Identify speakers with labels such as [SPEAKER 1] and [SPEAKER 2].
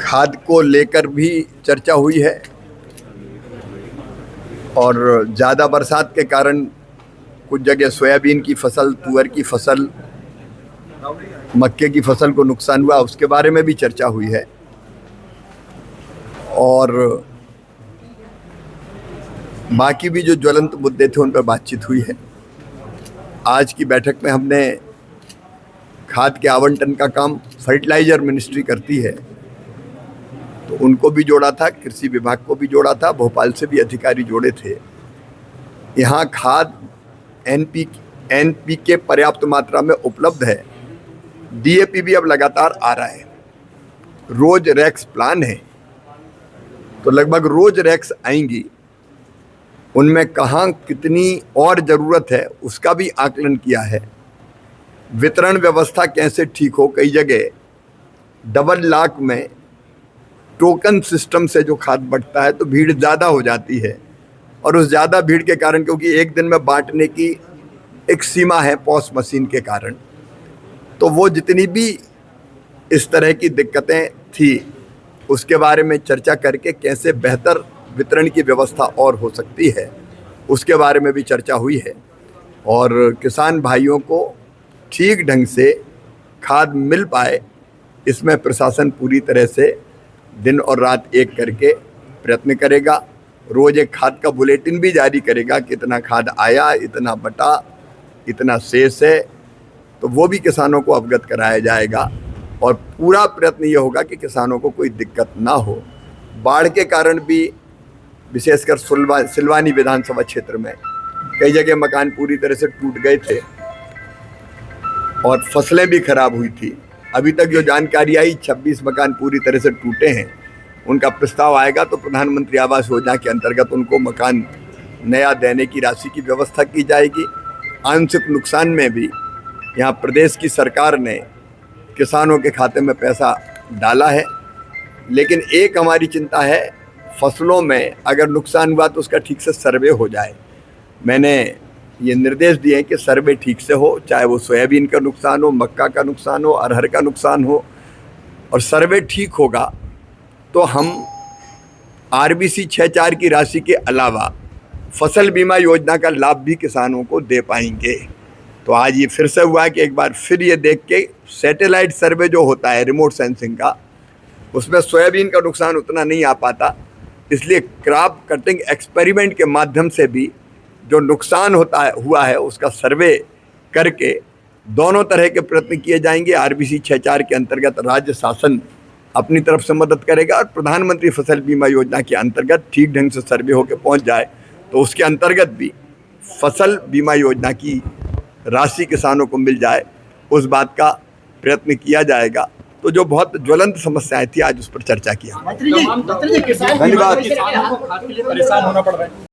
[SPEAKER 1] खाद को लेकर भी चर्चा हुई है और ज़्यादा बरसात के कारण कुछ जगह सोयाबीन की फसल, तुअर की फसल, मक्के की फसल को नुकसान हुआ, उसके बारे में भी चर्चा हुई है। और बाकी भी जो ज्वलंत मुद्दे थे उन पर बातचीत हुई है। आज की बैठक में हमने खाद के आवंटन का काम फर्टिलाइजर मिनिस्ट्री करती है, तो उनको भी जोड़ा था, कृषि विभाग को भी जोड़ा था, भोपाल से भी अधिकारी जोड़े थे। यहाँ खाद एनपीके पर्याप्त मात्रा में उपलब्ध है। डीएपी भी अब लगातार आ रहा है। रोज रैक्स प्लान है, तो लगभग रोज रैक्स आएंगी। उनमें कहाँ कितनी और ज़रूरत है उसका भी आकलन किया है। वितरण व्यवस्था कैसे ठीक हो। कई जगह डबल लाख में टोकन सिस्टम से जो खाद बढ़ता है तो भीड़ ज़्यादा हो जाती है, और उस ज़्यादा भीड़ के कारण, क्योंकि एक दिन में बांटने की एक सीमा है पॉस मशीन के कारण, तो वो जितनी भी इस तरह की दिक्कतें थी उसके बारे में चर्चा करके कैसे बेहतर वितरण की व्यवस्था और हो सकती है उसके बारे में भी चर्चा हुई है। और किसान भाइयों को ठीक ढंग से खाद मिल पाए, इसमें प्रशासन पूरी तरह से दिन और रात एक करके प्रयत्न करेगा। रोज़ एक खाद का बुलेटिन भी जारी करेगा कि इतना खाद आया, इतना बटा, इतना शेष है, तो वो भी किसानों को अवगत कराया जाएगा। और पूरा प्रयत्न ये होगा कि किसानों को कोई दिक्कत ना हो। बाढ़ के कारण भी विशेषकर सिलवानी विधानसभा क्षेत्र में कई जगह मकान पूरी तरह से टूट गए थे और फसलें भी खराब हुई थी। अभी तक जो जानकारी आई, 26 मकान पूरी तरह से टूटे हैं। उनका प्रस्ताव आएगा तो प्रधानमंत्री आवास योजना के अंतर्गत उनको मकान नया देने की राशि की व्यवस्था की जाएगी। आंशिक नुकसान में भी यहाँ प्रदेश की सरकार ने किसानों के खाते में पैसा डाला है, लेकिन एक हमारी चिंता है, फसलों में अगर नुकसान हुआ तो उसका ठीक से सर्वे हो जाए। मैंने ये निर्देश दिए हैं कि सर्वे ठीक से हो, चाहे वो सोयाबीन का नुकसान हो, मक्का का नुकसान हो, अरहर का नुकसान हो, और सर्वे ठीक होगा तो हम RBC 6.4 की राशि के अलावा फसल बीमा योजना का लाभ भी किसानों को दे पाएंगे। तो आज ये फिर से हुआ कि एक बार फिर ये देख के सैटेलाइट सर्वे जो होता है रिमोट सेंसिंग का, उसमें सोयाबीन का नुकसान उतना नहीं आ पाता, इसलिए क्रॉप कटिंग एक्सपेरिमेंट के माध्यम से भी जो नुकसान हुआ है उसका सर्वे करके दोनों तरह के प्रयत्न किए जाएंगे। RBC 6.4 के अंतर्गत राज्य शासन अपनी तरफ से मदद करेगा, और प्रधानमंत्री फसल बीमा योजना के अंतर्गत ठीक ढंग से सर्वे होकर पहुंच जाए तो उसके अंतर्गत भी फसल बीमा योजना की राशि किसानों को मिल जाए, उस बात का प्रयत्न किया जाएगा। तो जो बहुत ज्वलंत समस्याएं थी आज उस पर चर्चा किया।
[SPEAKER 2] धन्यवाद।